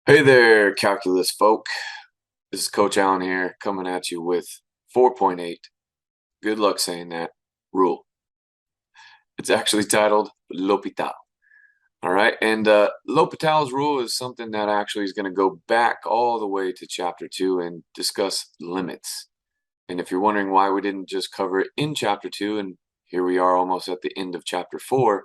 Hey there, calculus folk. This is Coach Allen here, coming at you with 4.8. Good luck saying that rule. It's actually titled L'Hopital. All right, and L'Hopital's rule is something that actually is going to go back all the way to chapter 2 and discuss limits. And if you're wondering why we didn't just cover it in chapter 2, and here we are almost at the end of chapter 4,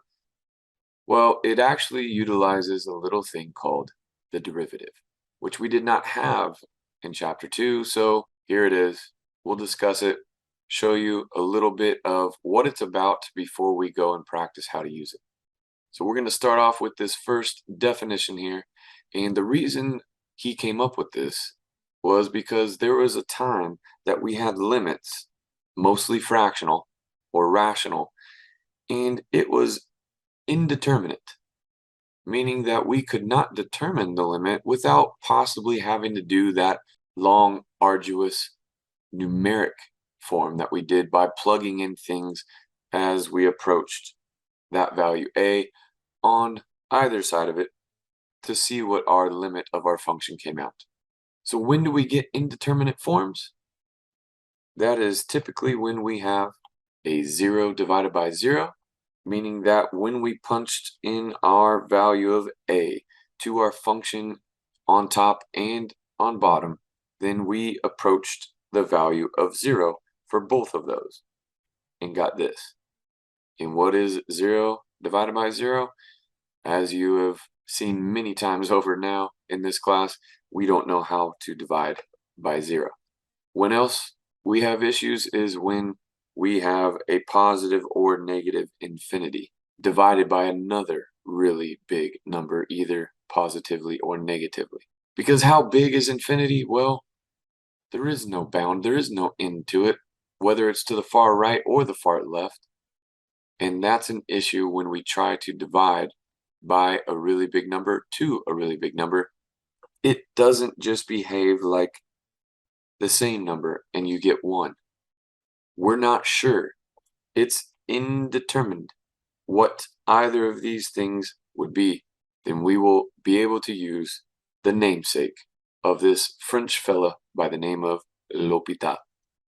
well, it actually utilizes a little thing called the derivative, which we did not have in chapter 2, so here it is. We'll discuss it, show you a little bit of what it's about before we go and practice how to use it. So we're going to start off with this first definition here, and the reason he came up with this was because there was a time that we had limits, mostly fractional or rational, and it was indeterminate, meaning that we could not determine the limit without possibly having to do that long, arduous numeric form that we did by plugging in things as we approached that value a on either side of it to see what our limit of our function came out. So when do we get indeterminate forms? That is typically when we have a 0 divided by 0, meaning that when we punched in our value of a to our function on top and on bottom, then we approached the value of 0 for both of those and got this. And what is 0 divided by 0? As you have seen many times over now in this class, we don't know how to divide by 0. When else we have issues is when we have a positive or negative infinity divided by another really big number, either positively or negatively. Because how big is infinity? Well, there is no bound, there is no end to it, whether it's to the far right or the far left. And that's an issue when we try to divide by a really big number to a really big number. It doesn't just behave like the same number and you get 1. We're not sure. It's indeterminate what either of these things would be. Then we will be able to use the namesake of this French fella by the name of L'Hopital.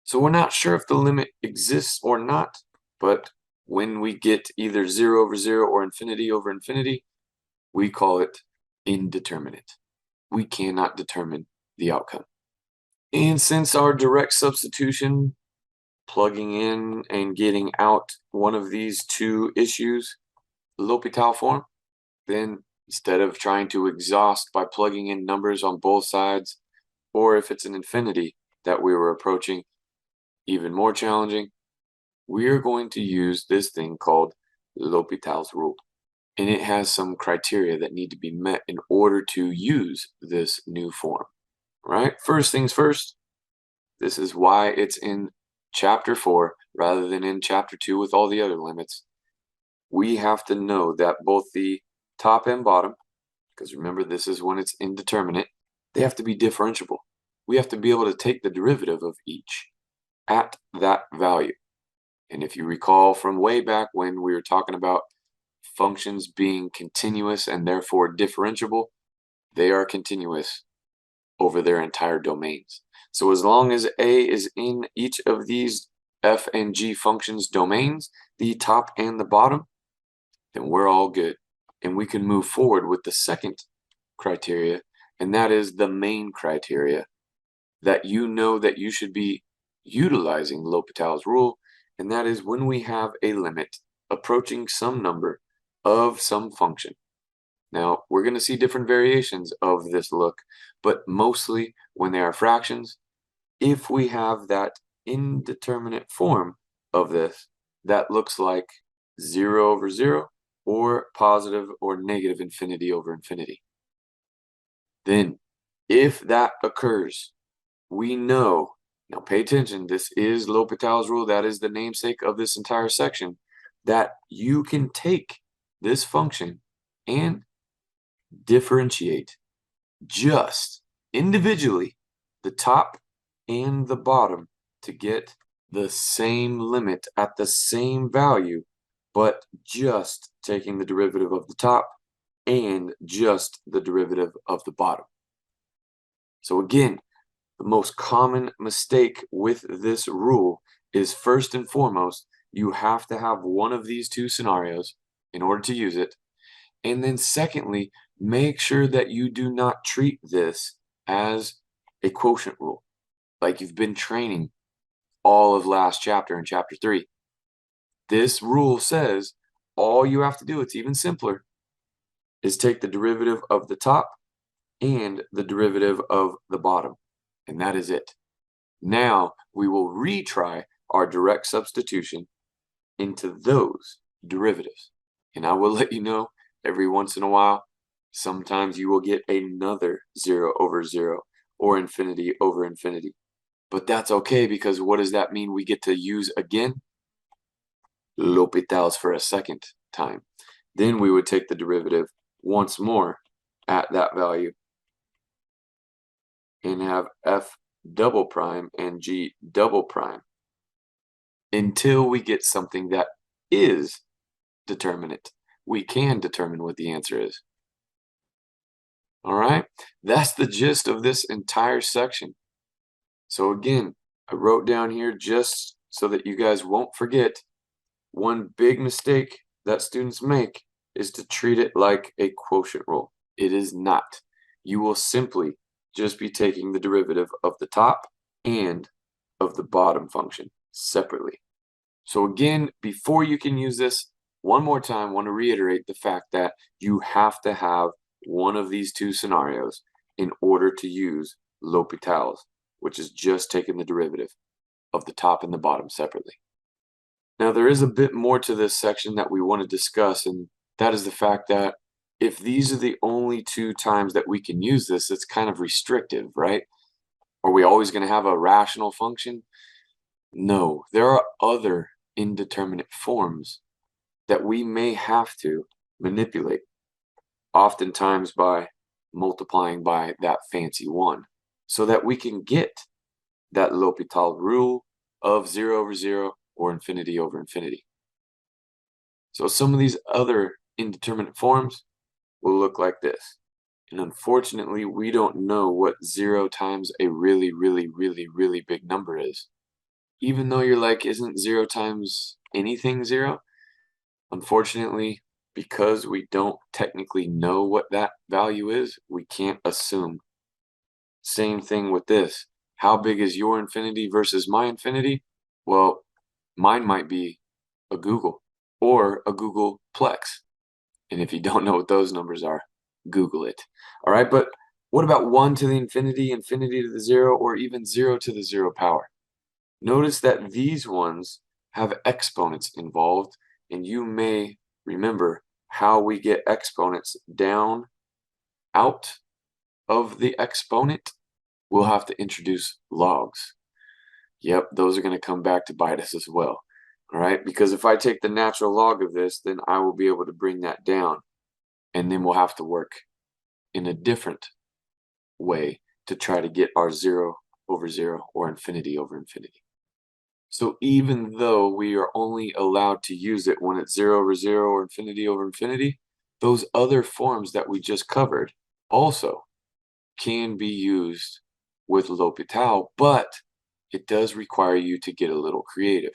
So we're not sure if the limit exists or not, but when we get either 0 over 0 or infinity over infinity, we call it indeterminate. We cannot determine the outcome. And since our direct substitution, plugging in and getting out one of these two issues, L'Hopital form, then instead of trying to exhaust by plugging in numbers on both sides, or if it's an infinity that we were approaching, even more challenging, we are going to use this thing called L'Hopital's rule. And it has some criteria that need to be met in order to use this new form, right? First things first, this is why it's in chapter 4 rather than in chapter 2 with all the other limits. We have to know that both the top and bottom, because remember this is when it's indeterminate, they have to be differentiable. We have to be able to take the derivative of each at that value. And if you recall from way back when we were talking about functions being continuous and therefore differentiable, they are continuous over their entire domains. So as long as a is in each of these f and g functions domains, the top and the bottom, then we're all good. And we can move forward with the second criteria, and that is the main criteria that you know that you should be utilizing L'Hopital's rule, and that is when we have a limit approaching some number of some function. Now, we're going to see different variations of this look, but mostly when they are fractions, if we have that indeterminate form of this, that looks like 0 over 0 or positive or negative infinity over infinity. Then, if that occurs, we know, now pay attention, this is L'Hopital's rule, that is the namesake of this entire section, that you can take this function and differentiate just individually the top and the bottom to get the same limit at the same value, but just taking the derivative of the top and just the derivative of the bottom. So again, the most common mistake with this rule is, first and foremost, you have to have one of these two scenarios in order to use it. And then secondly, make sure that you do not treat this as a quotient rule, like you've been training all of last chapter in chapter 3. This rule says all you have to do, it's even simpler, is take the derivative of the top and the derivative of the bottom, and that is it. Now we will retry our direct substitution into those derivatives. And I will let you know, every once in a while, sometimes you will get another 0 over 0 or infinity over infinity. But that's okay, because what does that mean we get to use again? L'Hopital's for a second time. Then we would take the derivative once more at that value and have f double prime and g double prime until we get something that is determinate. We can determine what the answer is. All right, that's the gist of this entire section. So again, I wrote down here just so that you guys won't forget, one big mistake that students make is to treat it like a quotient rule. It is not. You will simply just be taking the derivative of the top and of the bottom function separately. So again, before you can use this, one more time, I want to reiterate the fact that you have to have one of these two scenarios in order to use L'Hopital's, which is just taking the derivative of the top and the bottom separately. Now, there is a bit more to this section that we want to discuss, and that is the fact that if these are the only two times that we can use this, it's kind of restrictive, right? Are we always going to have a rational function? No, there are other indeterminate forms that we may have to manipulate, oftentimes by multiplying by that fancy 1, so that we can get that L'Hopital rule of 0 over 0 or infinity over infinity. So some of these other indeterminate forms will look like this. And unfortunately, we don't know what 0 times a really, really, really, really big number is. Even though you're like, isn't 0 times anything 0? Unfortunately, because we don't technically know what that value is, we can't assume. Same thing with this. How big is your infinity versus my infinity? Well, mine might be a Google or a Google Plex. And if you don't know what those numbers are, Google it. All right, but what about 1 to the infinity, infinity to the 0, or even 0 to the 0 power? Notice that these ones have exponents involved, and you may remember how we get exponents down out of the exponent. We'll have to introduce logs. Yep, those are going to come back to bite us as well. All right, because if I take the natural log of this, then I will be able to bring that down. And then we'll have to work in a different way to try to get our 0 over 0 or infinity over infinity. So even though we are only allowed to use it when it's 0 over 0 or infinity over infinity, those other forms that we just covered also can be used with L'Hopital, but it does require you to get a little creative.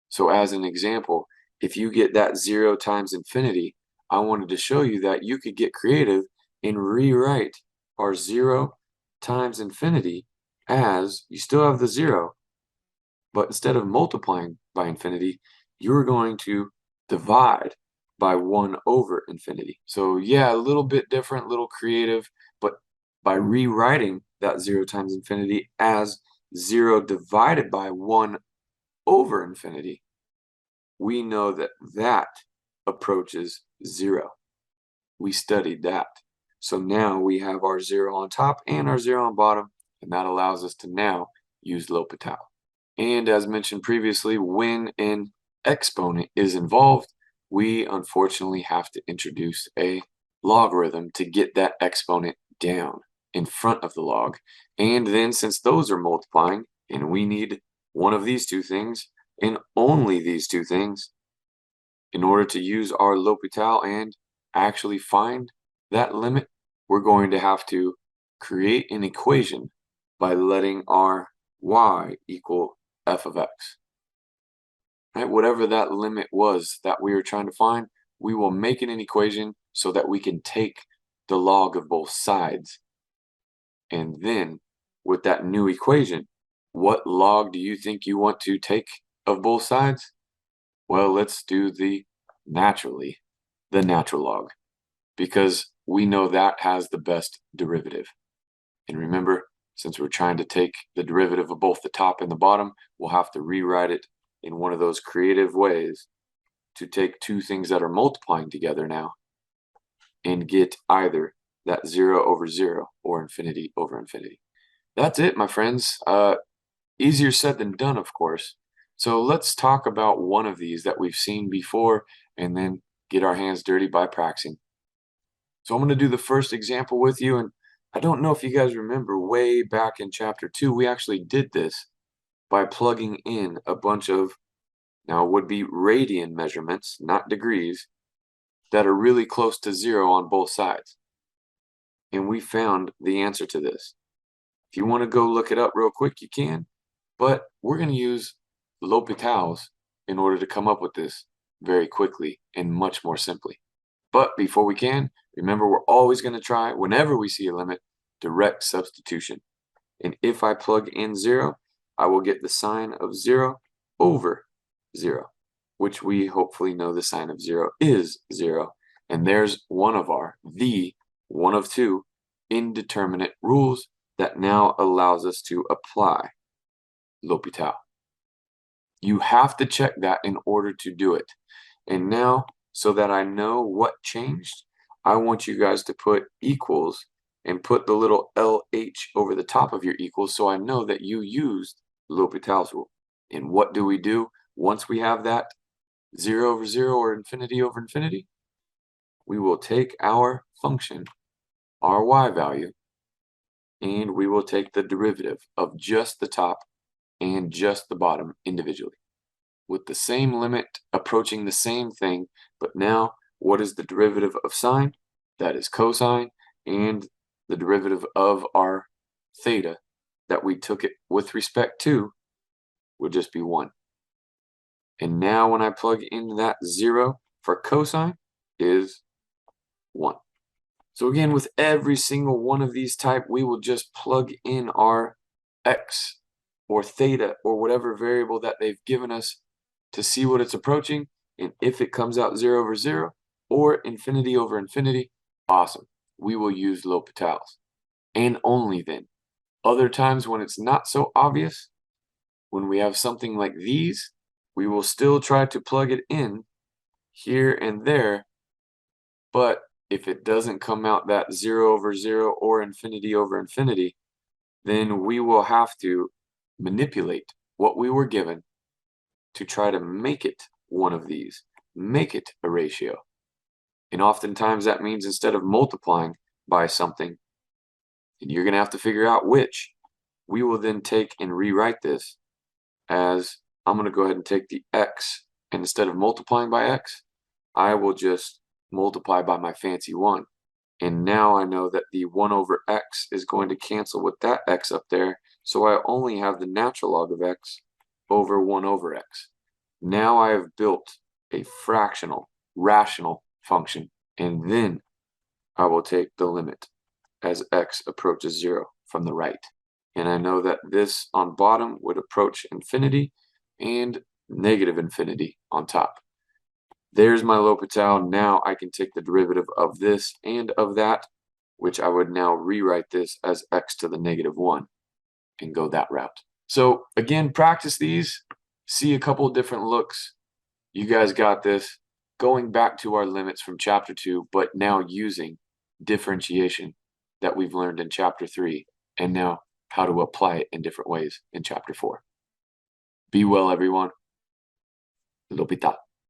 So as an example, if you get that 0 times infinity, I wanted to show you that you could get creative and rewrite our 0 times infinity as, you still have the 0, but instead of multiplying by infinity, you're going to divide by 1 over infinity. So yeah, a little bit different, a little creative, but by rewriting that 0 times infinity as 0 divided by 1 over infinity, we know that that approaches 0. We studied that. So now we have our 0 on top and our 0 on bottom, and that allows us to now use L'Hopital. And as mentioned previously, when an exponent is involved, we unfortunately have to introduce a logarithm to get that exponent down in front of the log. And then since those are multiplying, and we need one of these two things, and only these two things, in order to use our L'Hopital and actually find that limit, we're going to have to create an equation by letting our y equal f of x. Right? Whatever that limit was that we were trying to find, we will make it an equation so that we can take the log of both sides. And then with that new equation, what log do you think you want to take of both sides? Well, let's do the natural log, because we know that has the best derivative. And remember, since we're trying to take the derivative of both the top and the bottom, we'll have to rewrite it in one of those creative ways to take two things that are multiplying together now and get either that 0 over 0 or infinity over infinity. That's it, my friends. Easier said than done, of course. So let's talk about one of these that we've seen before and then get our hands dirty by practicing. So I'm going to do the first example with you, and I don't know if you guys remember way back in chapter 2, we actually did this by plugging in a bunch of, now it would be radian measurements, not degrees, that are really close to 0 on both sides. And we found the answer to this. If you want to go look it up real quick, you can, but we're going to use L'Hopital's in order to come up with this very quickly and much more simply. But before we can, remember we're always going to try, whenever we see a limit, direct substitution. And if I plug in 0, I will get the sign of 0 over 0, which we hopefully know the sign of 0 is 0. And there's one of the one of two indeterminate rules that now allows us to apply L'Hopital. You have to check that in order to do it. And now, so that I know what changed, I want you guys to put equals and put the little LH over the top of your equals so I know that you used L'Hopital's rule. And what do we do once we have that 0 over 0 or infinity over infinity? We will take our function, our y value, and we will take the derivative of just the top and just the bottom individually, with the same limit approaching the same thing. But now, what is the derivative of sine? That is cosine, and the derivative of our theta that we took it with respect to would just be 1. And now when I plug in that 0 for cosine is 1. So again, with every single one of these type, we will just plug in our x or theta or whatever variable that they've given us to see what it's approaching. And if it comes out 0 over 0 or infinity over infinity, awesome. We will use L'Hopital's. And only then. Other times when it's not so obvious, when we have something like these, we will still try to plug it in here and there. But if it doesn't come out that 0 over 0 or infinity over infinity, then we will have to manipulate what we were given to try to make it one of these, make it a ratio. And oftentimes that means instead of multiplying by something, and you're going to have to figure out which, we will then take and rewrite this as, I'm going to go ahead and take the x, and instead of multiplying by x, I will just multiply by my fancy 1. And now I know that the 1 over x is going to cancel with that x up there, so I only have the natural log of x over 1 over x. Now I have built a fractional, rational function, and then I will take the limit as x approaches 0 from the right. And I know that this on bottom would approach infinity and negative infinity on top. There's my L'Hopital. Now I can take the derivative of this and of that, which I would now rewrite this as x to the negative 1 and go that route. So again, practice these, see a couple different looks. You guys got this. Going back to our limits from chapter 2, but now using differentiation that we've learned in chapter 3, and now how to apply it in different ways in chapter 4. Be well, everyone. L'Hopital.